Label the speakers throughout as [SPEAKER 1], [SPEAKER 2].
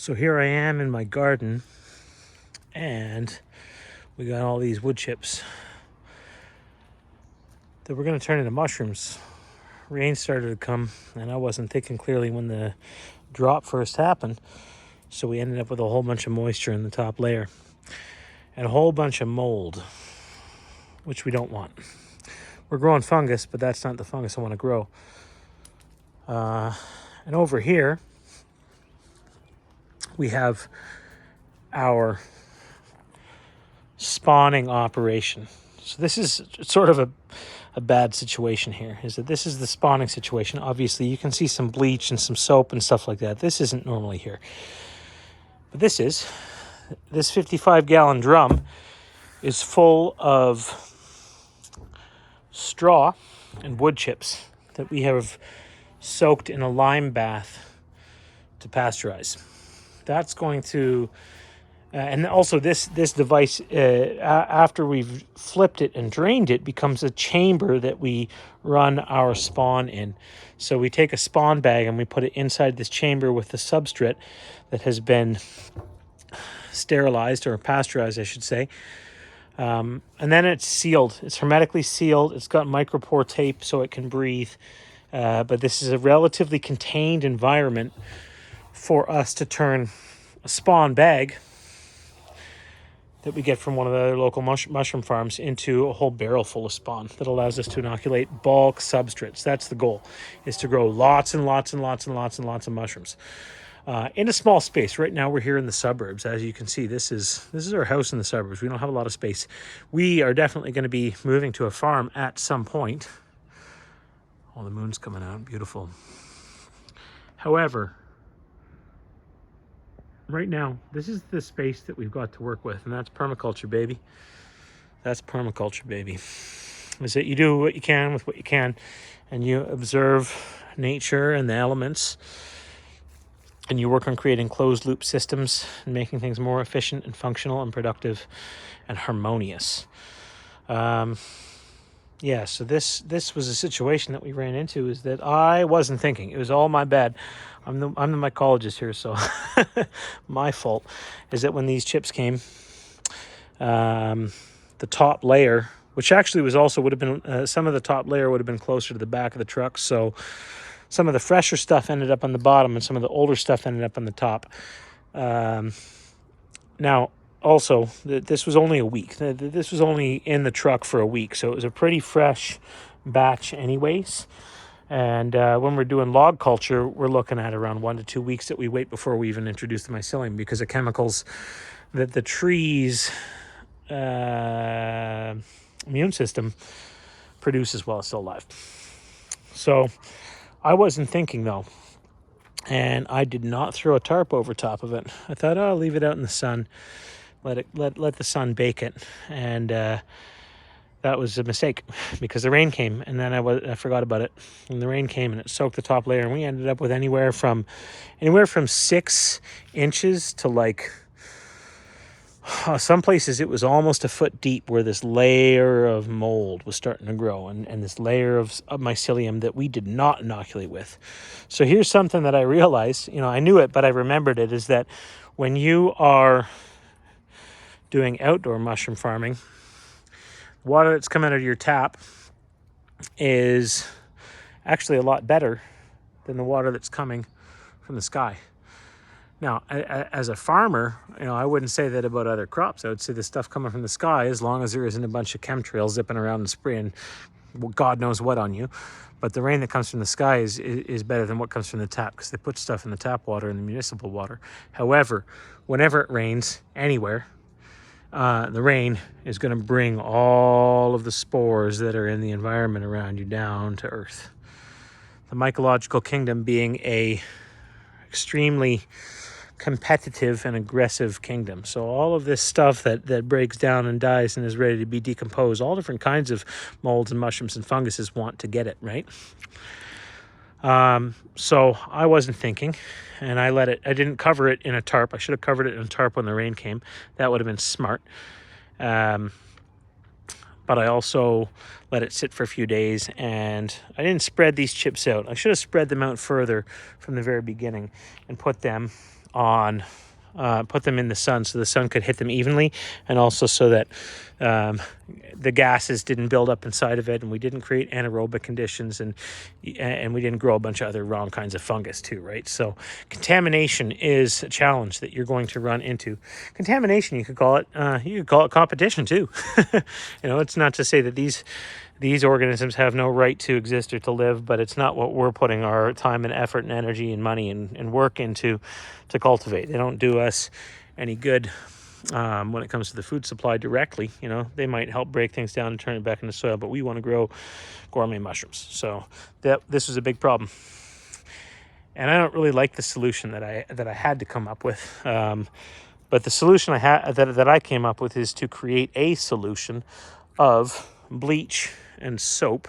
[SPEAKER 1] So here I am in my garden, and we got all these wood chips that we're going to turn into mushrooms. Rain started to come, and I wasn't thinking clearly when the drop first happened, so we ended up with a whole bunch of moisture in the top layer and a whole bunch of mold, which we don't want. We're growing fungus, but that's not the fungus I want to grow. And over here, we have our spawning operation. So this is sort of a bad situation here, is that this is the spawning situation. Obviously, you can see some bleach and some soap and stuff like that. This isn't normally here. But this 55-gallon drum is full of straw and wood chips that we have soaked in a lime bath to pasteurize. That's going to and also this device, after we've flipped it and drained it, becomes a chamber that we run our spawn in. So we take a spawn bag and we put it inside this chamber with the substrate that has been sterilized, or pasteurized, I should say. And then it's sealed. It's hermetically sealed. It's got micropore tape so it can breathe. But this is a relatively contained environment for us to turn a spawn bag that we get from one of the other local mushroom farms into a whole barrel full of spawn that allows us to inoculate bulk substrates. That's the goal, is to grow lots and lots and lots and lots and lots of mushrooms in a small space. Right now we're here in the suburbs. As you can see, this is our house in the suburbs. We don't have a lot of space. We are definitely going to be moving to a farm at some point. Oh, the moon's coming out. Beautiful. However, right now, this is the space that we've got to work with, and that's permaculture, baby. That's permaculture, baby. Is that you do what you can with what you can, and you observe nature and the elements, and you work on creating closed-loop systems and making things more efficient and functional and productive and harmonious. So this was a situation that we ran into, is that I wasn't thinking. It was all my bad. I'm the mycologist here, so my fault is that when these chips came, the top layer, which actually would have been some of the top layer would have been closer to the back of the truck, so some of the fresher stuff ended up on the bottom and some of the older stuff ended up on the top. Now, also, this was only a week. This was only in the truck for a week, so it was a pretty fresh batch anyways. And when we're doing log culture, we're looking at around 1 to 2 weeks that we wait before we even introduce the mycelium, because of chemicals that the tree's immune system produces while it's still alive. So I wasn't thinking, though, and I did not throw a tarp over top of it. I thought, I'll leave it out in the sun, let the sun bake it, and that was a mistake, because the rain came, and then I forgot about it, and the rain came and it soaked the top layer, and we ended up with anywhere from 6 inches to some places it was almost a foot deep, where this layer of mold was starting to grow, and this layer of mycelium that we did not inoculate with. So here's something that I realized, I knew it, but I remembered it, is that when you are doing outdoor mushroom farming, water that's coming out of your tap is actually a lot better than the water that's coming from the sky. Now, as a farmer, I wouldn't say that about other crops. I would say the stuff coming from the sky, as long as there isn't a bunch of chemtrails zipping around and spraying God knows what on you. But the rain that comes from the sky is better than what comes from the tap, because they put stuff in the tap water and the municipal water. However, whenever it rains anywhere, the rain is going to bring all of the spores that are in the environment around you down to earth. The mycological kingdom being a extremely competitive and aggressive kingdom. So all of this stuff that breaks down and dies and is ready to be decomposed, all different kinds of molds and mushrooms and funguses want to get it, right? So I wasn't thinking, and I didn't cover it in a tarp. I should have covered it in a tarp when the rain came. That would have been smart. But but I also let it sit for a few days, and I didn't spread these chips out. I should have spread them out further from the very beginning and put them on put them in the sun so the sun could hit them evenly, and also so that the gases didn't build up inside of it, and we didn't create anaerobic conditions, and we didn't grow a bunch of other wrong kinds of fungus too, right? So contamination is a challenge that you're going to run into. Contamination, you could call it competition too. It's not to say that these organisms have no right to exist or to live, but it's not what we're putting our time and effort and energy and money and work into to cultivate. They don't do us any good when it comes to the food supply directly. They might help break things down and turn it back into soil, but we want to grow gourmet mushrooms. So this was a big problem. And I don't really like the solution that I had to come up with. But the solution that I came up with is to create a solution of bleach and soap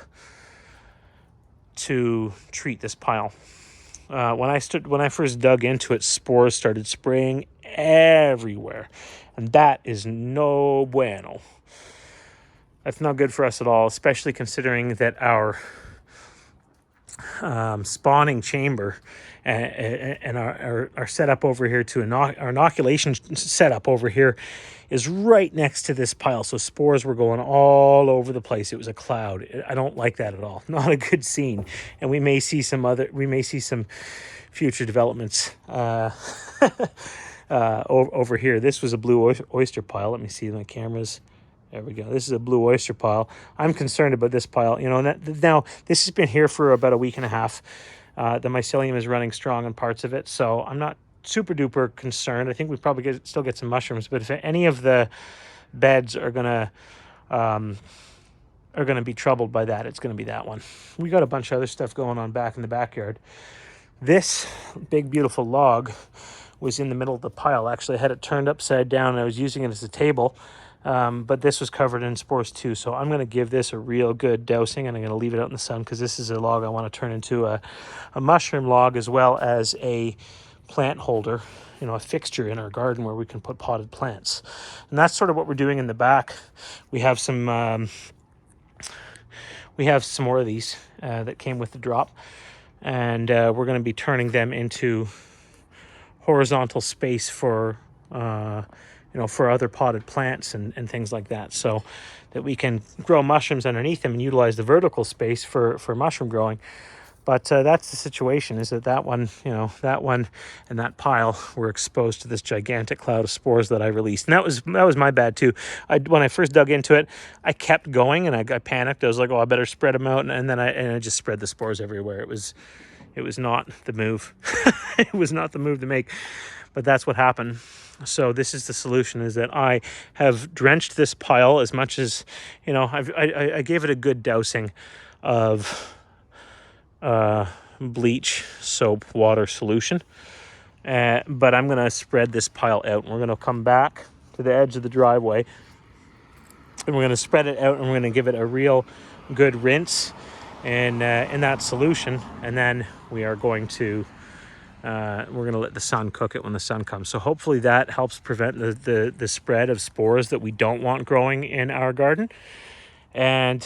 [SPEAKER 1] to treat this pile. When I first dug into it, spores started spraying everywhere, and that is no bueno. That's not good for us at all, especially considering that our spawning chamber and our setup over here our inoculation setup over here is right next to this pile. So spores were going all over the place. It was a cloud. I don't like that at all. Not a good scene. And we may see some future developments over here. This was a blue oyster pile. Let me see my cameras. There we go. This is a blue oyster pile. I'm concerned about this pile. Now this has been here for about a week and a half. The mycelium is running strong in parts of it, so I'm not super duper concerned. I think we probably still get some mushrooms, but if any of the beds are gonna be troubled by that, it's gonna be that one. We got a bunch of other stuff going on back in the backyard. This big beautiful log was in the middle of the pile. Actually, I had it turned upside down and I was using it as a table. But this was covered in spores too. So I'm going to give this a real good dousing, and I'm going to leave it out in the sun because this is a log I want to turn into a mushroom log, as well as a plant holder, a fixture in our garden where we can put potted plants. And that's sort of what we're doing in the back. We have some more of these that came with the drop, and we're going to be turning them into horizontal space for other potted plants and things like that, so that we can grow mushrooms underneath them and utilize the vertical space for mushroom growing. But that's the situation, is that one and that pile were exposed to this gigantic cloud of spores that I released. And that was my bad too. When I first dug into it, I kept going and I panicked. I was like, I better spread them out. And then I just spread the spores everywhere. It was not the move. It was not the move to make, but that's what happened. So this is the solution, is that I have drenched this pile as much as, I gave it a good dousing of bleach, soap, water solution. But I'm going to spread this pile out, and we're going to come back to the edge of the driveway, and we're going to spread it out, and we're going to give it a real good rinse in that solution. And then we are going to we're going to let the sun cook it when the sun comes. So hopefully that helps prevent the spread of spores that we don't want growing in our garden, and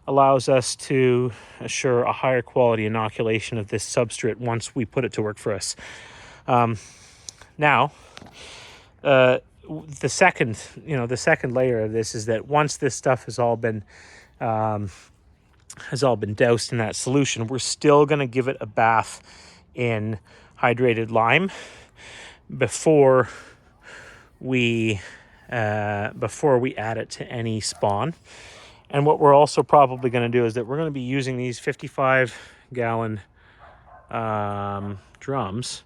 [SPEAKER 1] allows us to assure a higher quality inoculation of this substrate once we put it to work for us. Now, the second layer of this is that once this stuff has all been doused in that solution, we're still going to give it a bath in hydrated lime before we add it to any spawn. And what we're also probably going to do is that we're going to be using these 55-gallon drums.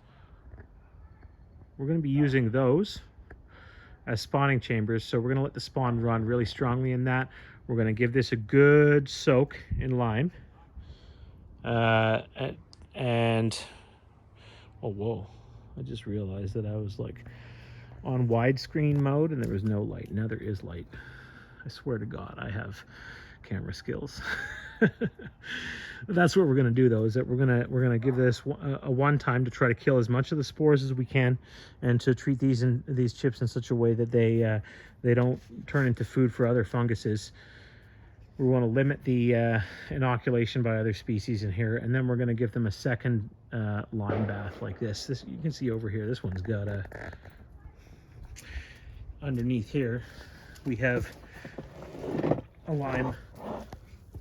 [SPEAKER 1] We're going to be using those as spawning chambers. So we're going to let the spawn run really strongly in that. We're going to give this a good soak in lime. Whoa, I just realized that I was like on widescreen mode and there was no light. Now there is light. I swear to God, I have camera skills. That's what we're going to do, though, is that we're going to give this a one time to try to kill as much of the spores as we can, and to treat these chips in such a way that they don't turn into food for other funguses We want to limit the inoculation by other species in here, and then we're going to give them a second lime bath like this. This you can see over here. This one's got a underneath here. We have a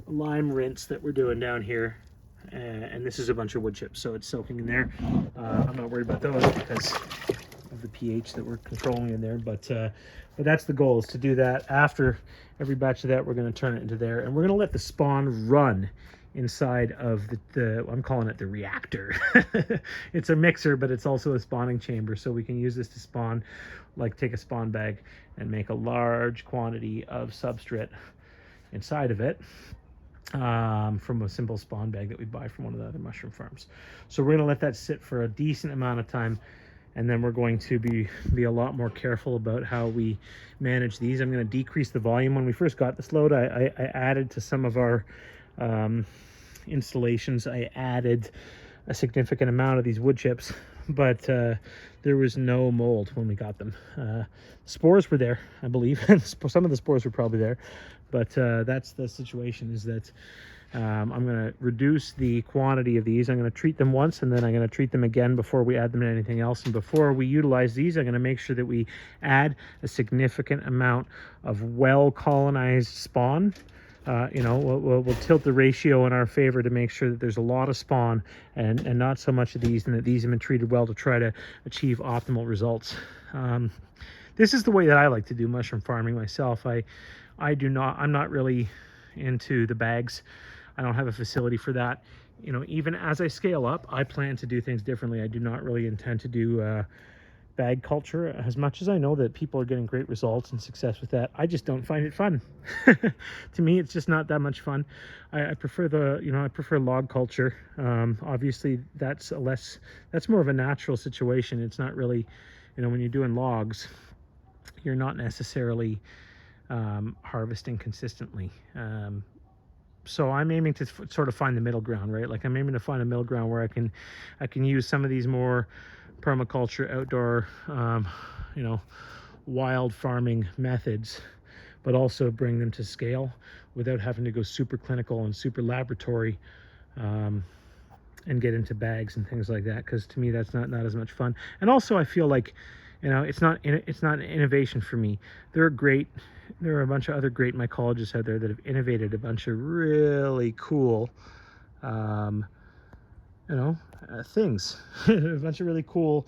[SPEAKER 1] lime rinse that we're doing down here, and this is a bunch of wood chips, so it's soaking in there. I'm not worried about those because of the pH that we're controlling in there, but that's the goal, is to do that. After every batch of that, we're going to turn it into there, and we're going to let the spawn run inside of the I'm calling it the reactor. It's a mixer, but it's also a spawning chamber, so we can use this to spawn, like take a spawn bag and make a large quantity of substrate inside of it, from a simple spawn bag that we buy from one of the other mushroom farms. So we're going to let that sit for a decent amount of time, and then we're going to be a lot more careful about how we manage these. I'm going to decrease the volume. When we first got this load, I added to some of our installations, I added a significant amount of these wood chips, but there was no mold when we got them. Spores were there, I believe. Some of the spores were probably there, but that's the situation, is that I'm going to reduce the quantity of these. I'm going to treat them once, and then I'm going to treat them again before we add them to anything else. And before we utilize these, I'm going to make sure that we add a significant amount of well-colonized spawn. We'll tilt the ratio in our favor to make sure that there's a lot of spawn and not so much of these, and that these have been treated well to try to achieve optimal results. This is the way that I like to do mushroom farming myself. I'm not really into the bags. I don't have a facility for that. Even as I scale up, I plan to do things differently. I do not really intend to do bag culture, as much as I know that people are getting great results and success with that. I just don't find it fun. To me, it's just not that much fun. I prefer I prefer log culture. Obviously that's more of a natural situation. It's not really, when you're doing logs, you're not necessarily harvesting consistently. So I'm aiming to sort of find the middle ground, right? Like, I'm aiming to find a middle ground where I can use some of these more permaculture, outdoor, wild farming methods, but also bring them to scale without having to go super clinical and super laboratory, and get into bags and things like that. Because to me, that's not as much fun. And also, I feel like, it's not an innovation for me. There are a bunch of other great mycologists out there that have innovated a bunch of really cool, things, a bunch of really cool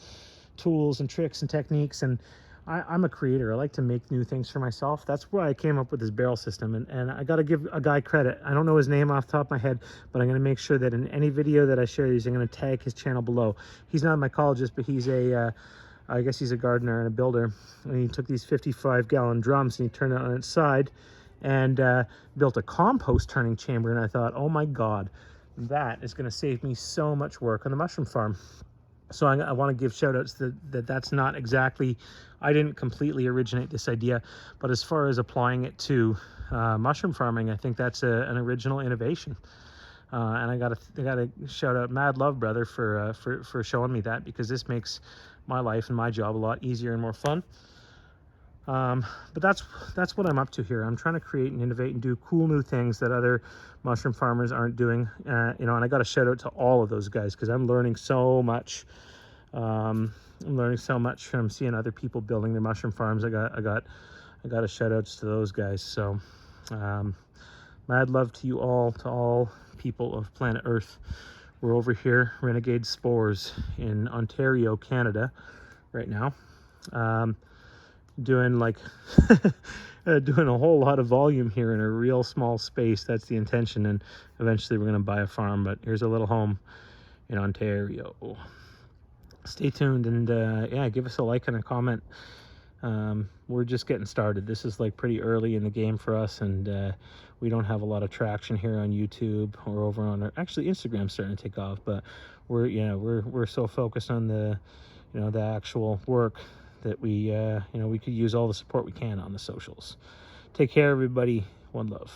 [SPEAKER 1] tools and tricks and techniques. And I'm a creator. I like to make new things for myself. That's why I came up with this barrel system. And I got to give a guy credit. I don't know his name off the top of my head, but I'm going to make sure that in any video that I share these, I'm going to tag his channel below. He's not a mycologist, but he's I guess he's a gardener and a builder. And he took these 55-gallon drums and he turned it on its side and built a compost turning chamber. And I thought, oh my God, that is going to save me so much work on the mushroom farm. So I want to give shout outs that's not exactly, I didn't completely originate this idea, but as far as applying it to mushroom farming, I think that's an original innovation. And I gotta shout out Mad Love Brother for showing me that, because this makes my life and my job a lot easier and more fun. But that's what I'm up to here. I'm trying to create and innovate and do cool new things that other mushroom farmers aren't doing. And I got to shout out to all of those guys, because I'm learning so much. I'm learning so much from seeing other people building their mushroom farms. I got a shout outs to those guys. So mad love to you all, to all people of planet Earth. We're over here, Renegade Spores in Ontario, Canada, right now. Doing doing a whole lot of volume here in a real small space. That's the intention, and eventually we're going to buy a farm, but here's a little home in Ontario. Stay tuned, and yeah, give us a like and a comment. We're just getting started. This is like pretty early in the game for us, and we don't have a lot of traction here on YouTube or over on actually Instagram's starting to take off, but we're so focused on the the actual work that we could use all the support we can on the socials. Take care, everybody. One love.